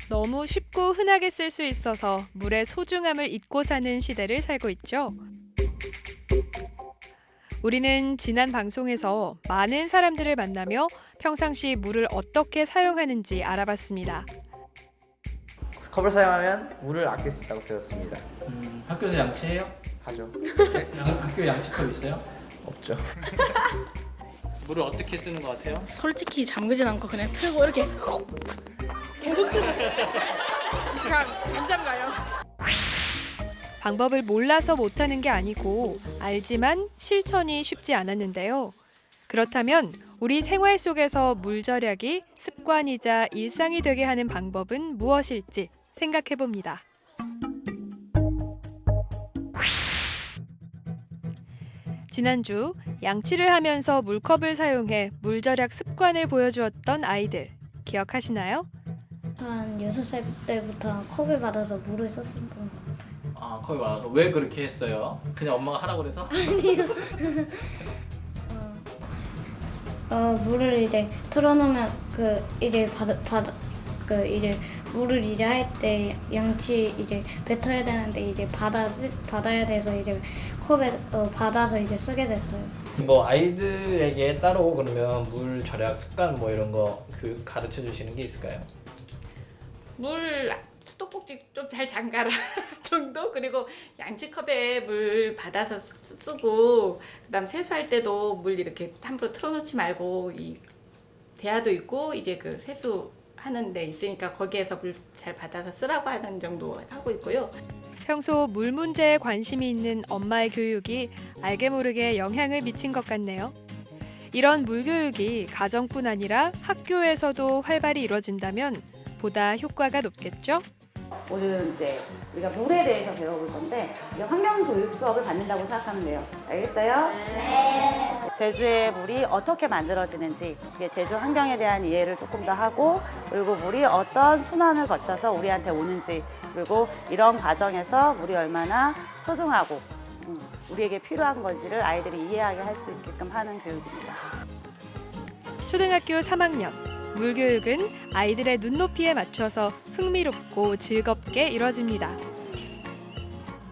너무 쉽고 흔하게 쓸 수 있어서 물의 소중함을 잊고 사는 시대를 살고 있죠. 우리는 지난 방송에서 많은 사람들을 만나며 평상시 물을 어떻게 사용하는지 알아봤습니다. 컵을 사용하면 물을 아낄 수 있다고 배웠습니다. 학교에서 양치해요? 하죠. 학교에 양치컵 있어요? 없죠. 물을 어떻게 쓰는 것 같아요? 솔직히 잠그진 않고 그냥 틀고 이렇게 계속 틀고 그냥 안 잠가요. 방법을 몰라서 못하는 게 아니고 알지만 실천이 쉽지 않았는데요. 그렇다면 우리 생활 속에서 물 절약이 습관이자 일상이 되게 하는 방법은 무엇일지 생각해 봅니다. 지난주 양치를 하면서 물컵을 사용해 물 절약 습관을 보여주었던 아이들 기억하시나요? 한 6살 때부터 컵을 받아서 물을 썼던 것 같아요. 아, 컵이 많아서 왜 그렇게 했어요? 그냥 엄마가 하라고 그래서? 물을 이제 틀어놓으면 그 이제 이제 물을 이제 할 때 양치 이제 뱉어야 되는데 이제 받아야 돼서 이제 컵에 받아서 이제 쓰게 됐어요. 뭐 아이들에게 따로 그러면 물 절약 습관 뭐 이런 거 교육 가르쳐 주시는 게 있을까요? 물 수도꼭지 좀 잘 잠가라 정도. 그리고 양치컵에 물 받아서 쓰고, 그다음 세수할 때도 물 이렇게 함부로 틀어놓지 말고, 이 대야도 있고 이제 그 세수 하는 데 있으니까 거기에서 물 잘 받아서 쓰라고 하는 정도 하고 있고요. 평소 물 문제에 관심이 있는 엄마의 교육이 알게 모르게 영향을 미친 것 같네요. 이런 물 교육이 가정뿐 아니라 학교에서도 활발히 이루어진다면 보다 효과가 높겠죠? 오늘은 이제 우리가 물에 대해서 배워볼 건데 환경교육 수업을 받는다고 생각하면 돼요. 알겠어요? 네. 제주의 물이 어떻게 만들어지는지, 제주 환경에 대한 이해를 조금 더 하고, 그리고 물이 어떤 순환을 거쳐서 우리한테 오는지, 그리고 이런 과정에서 물이 얼마나 소중하고 우리에게 필요한 건지를 아이들이 이해하게 할 수 있게끔 하는 교육입니다. 초등학교 3학년 물교육은 아이들의 눈높이에 맞춰서 흥미롭고 즐겁게 이뤄집니다.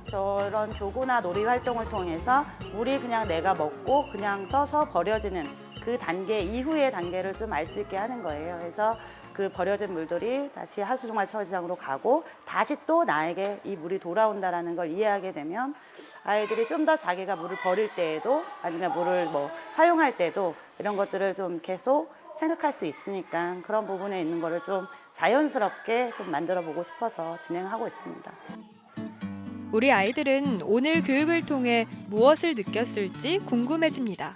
저런 교구나 놀이 활동을 통해서 물이 그냥 내가 먹고 그냥 써서 버려지는 그 단계 이후의 단계를 좀 알 수 있게 하는 거예요. 그래서 그 버려진 물들이 다시 하수종합 처리장으로 가고 다시 또 나에게 이 물이 돌아온다는 걸 이해하게 되면 아이들이 좀 더 자기가 물을 버릴 때에도 아니면 물을 뭐 사용할 때도 이런 것들을 좀 계속 생각할 수 있으니까 그런 부분에 있는 거를 좀 자연스럽게 좀 만들어 보고 싶어서 진행하고 있습니다. 우리 아이들은 오늘 교육을 통해 무엇을 느꼈을지 궁금해집니다.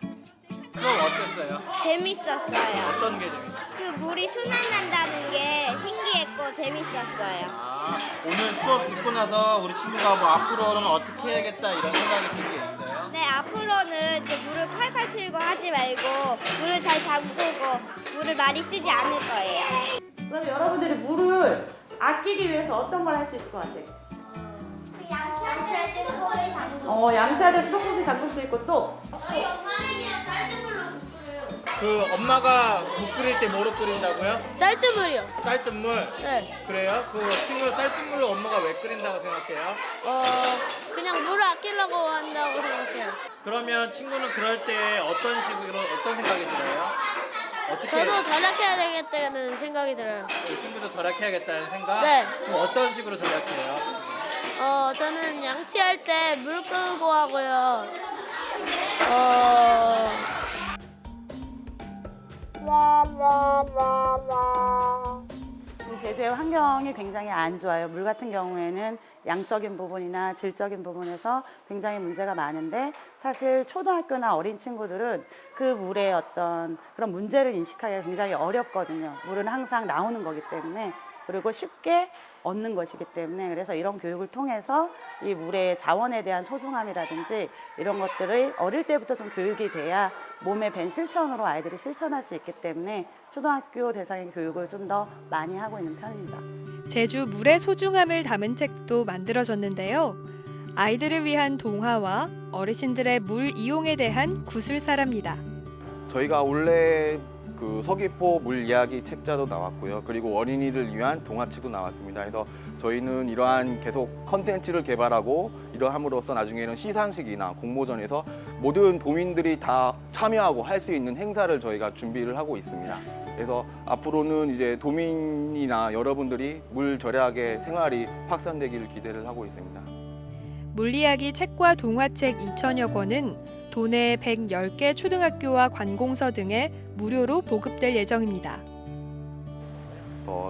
수업 어땠어요? 재밌었어요. 어떤 게 재밌어요? 그 물이 순환한다는 게 신기했고 재밌었어요. 아, 오늘 수업 듣고 나서 우리 친구가 뭐 앞으로는 어떻게 해야겠다 이런 생각이 든 게 있어요? 네, 앞으로는 이제 물을 콸콸 틀고 하지 말고 물을 잘 잠그고 물을 많이 쓰지 않을 거예요. 그럼 여러분들이 물을 아끼기 위해서 어떤 걸 할 수 있을 것 같아요? 양치할 때 수도꼭지 양치할 때 수도꼭지 잠글 수 있고 또 저희 엄마는 그냥 쌀뜨물로 국 끓여요. 그 엄마가 국 끓일 때 뭐로 끓인다고요? 쌀뜨물이요. 쌀뜨물? 네. 그래요? 그 친구 쌀뜨물로 엄마가 왜 끓인다고 생각해요? 그냥 물을 아끼려고 한다고 생각해요. 그러면 친구는 그럴 때 어떤 식으로 어떤 생각이 들어요? 어떻게 저도 절약해야 되겠다는 생각이 들어요. 그 친구도 절약해야겠다는 생각? 네. 그럼 어떤 식으로 절약해요? 저는 양치할 때 물 끄고 하고요. 제주의 환경이 굉장히 안 좋아요. 물 같은 경우에는 양적인 부분이나 질적인 부분에서 굉장히 문제가 많은데 사실 초등학교나 어린 친구들은 그 물의 어떤 그런 문제를 인식하기가 굉장히 어렵거든요. 물은 항상 나오는 거기 때문에, 그리고 쉽게 얻는 것이기 때문에, 그래서 이런 교육을 통해서 이 물의 자원에 대한 소중함이라든지 이런 것들을 어릴 때부터 좀 교육이 돼야 몸에 밴 실천으로 아이들이 실천할 수 있기 때문에 초등학교 대상의 교육을 좀 더 많이 하고 있는 편입니다. 제주 물의 소중함을 담은 책도 만들어졌는데요. 아이들을 위한 동화와 어르신들의 물 이용에 대한 구술사랍니다. 저희가 원래 그 서귀포 물 이야기 책자도 나왔고요. 그리고 어린이를 위한 동화책도 나왔습니다. 그래서 저희는 이러한 계속 컨텐츠를 개발하고 이러함으로써 나중에는 시상식이나 공모전에서 모든 도민들이 다 참여하고 할 수 있는 행사를 저희가 준비를 하고 있습니다. 그래서 앞으로는 이제 도민이나 여러분들이 물 절약의 생활이 확산되기를 기대를 하고 있습니다. 물이야기 책과 동화책 2천여 권은 도내 110개 초등학교와 관공서 등에 무료로 보급될 예정입니다.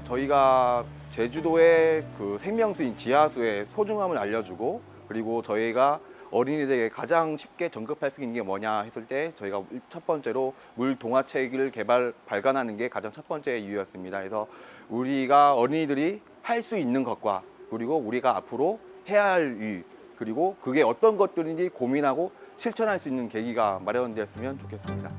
저희가 제주도의 그 생명수인 지하수의 소중함을 알려주고 그리고 저희가 어린이들에게 가장 쉽게 전급할 수 있는 게 뭐냐 했을 때 저희가 첫 번째로 물 동화책을 발간하는 게 가장 첫 번째 이유였습니다. 그래서 우리가 어린이들이 할 수 있는 것과 그리고 우리가 앞으로 해야 할 일 그리고 그게 어떤 것들인지 고민하고 실천할 수 있는 계기가 마련되었으면 좋겠습니다.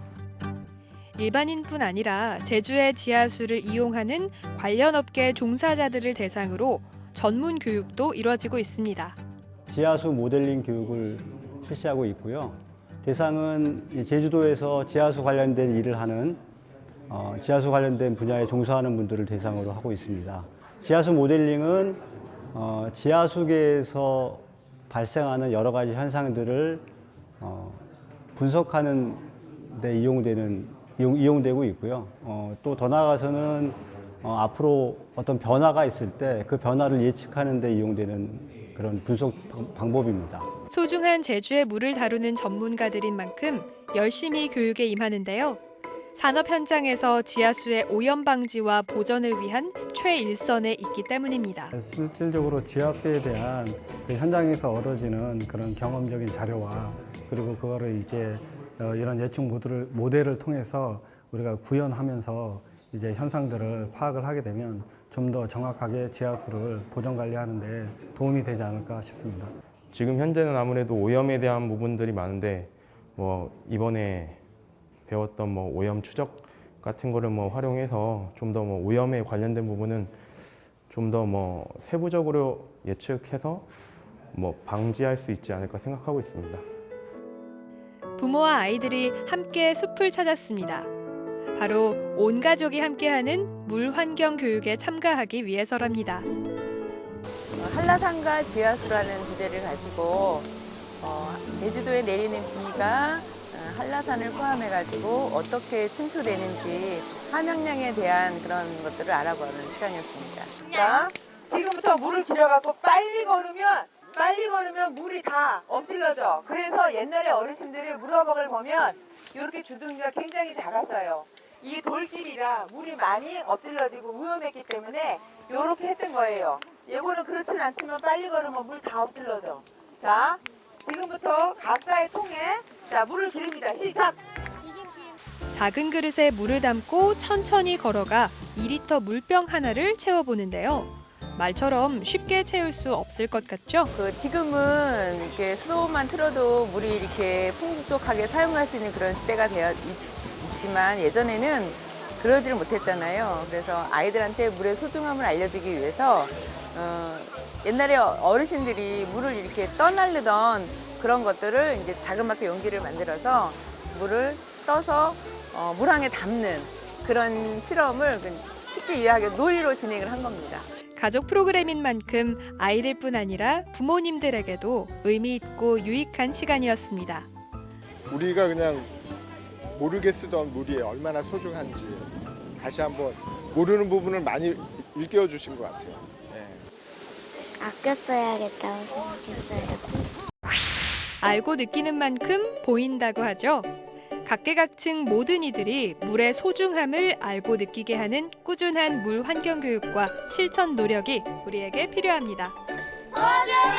일반인뿐 아니라 제주의 지하수를 이용하는 관련 업계 종사자들을 대상으로 전문 교육도 이루어지고 있습니다. 지하수 모델링 교육을 실시하고 있고요. 대상은 제주도에서 지하수 관련된 일을 하는 지하수 관련된 분야에 종사하는 분들을 대상으로 하고 있습니다. 지하수 모델링은 지하수계에서 발생하는 여러 가지 현상들을 분석하는 데 이용되고 있고요. 또 더 나아가서는 앞으로 어떤 변화가 있을 때 그 변화를 예측하는 데 이용되는 그런 분석 방법입니다. 소중한 제주의 물을 다루는 전문가들인 만큼 열심히 교육에 임하는데요. 산업 현장에서 지하수의 오염 방지와 보전을 위한 최일선에 있기 때문입니다. 실질적으로 지하수에 대한 그 현장에서 얻어지는 그런 경험적인 자료와 그리고 그거를 이제 이런 예측 모델을 통해서 우리가 구현하면서 이제 현상들을 파악을 하게 되면 좀 더 정확하게 지하수를 보전 관리하는 데 도움이 되지 않을까 싶습니다. 지금 현재는 아무래도 오염에 대한 부분들이 많은데 이번에 배웠던 오염 추적 같은 거를 활용해서 좀 더 오염에 관련된 부분은 좀 더 세부적으로 예측해서 방지할 수 있지 않을까 생각하고 있습니다. 부모와 아이들이 함께 숲을 찾았습니다. 바로 온 가족이 함께하는 물 환경 교육에 참가하기 위해서랍니다. 한라산과 지하수라는 주제를 가지고 제주도에 내리는 비가 한라산을 포함해가지고 어떻게 침투되는지 함영량에 대한 그런 것들을 알아보는 시간이었습니다. 자, 지금부터 물을 길어갖고 빨리 걸으면 물이 다 엎질러져. 그래서 옛날에 어르신들이 물어먹을 보면 이렇게 주둥이가 굉장히 작았어요. 이 돌길이라 물이 많이 엎질러지고 위험했기 때문에 이렇게 했던 거예요. 예고는 그렇진 않지만 빨리 걸으면 물 다 엎질러져. 자, 지금부터 각자의 통에 물을 기릅니다. 시작! 작은 그릇에 물을 담고 천천히 걸어가 2리터 물병 하나를 채워보는데요. 말처럼 쉽게 채울 수 없을 것 같죠? 지금은 이렇게 수도만 틀어도 물이 이렇게 풍족하게 사용할 수 있는 그런 시대가 되어 있지만 예전에는 그러지를 못했잖아요. 그래서 아이들한테 물의 소중함을 알려주기 위해서 옛날에 어르신들이 물을 이렇게 떠나르던 그런 것들을 이제 자그맣게 용기를 만들어서 물을 떠서 물항에 담는 그런 실험을 쉽게 이해하게 놀이로 진행을 한 겁니다. 가족 프로그램인 만큼 아이들뿐 아니라 부모님들에게도 의미 있고 유익한 시간이었습니다. 우리가 그냥 모르게 쓰던 물이 얼마나 소중한지 다시 한번 모르는 부분을 많이 일깨워 주신 것 같아요. 네. 아껴 써야겠다고 생각했어요. 알고 느끼는 만큼 보인다고 하죠. 각계각층 모든 이들이 물의 소중함을 알고 느끼게 하는 꾸준한 물 환경 교육과 실천 노력이 우리에게 필요합니다. 소중한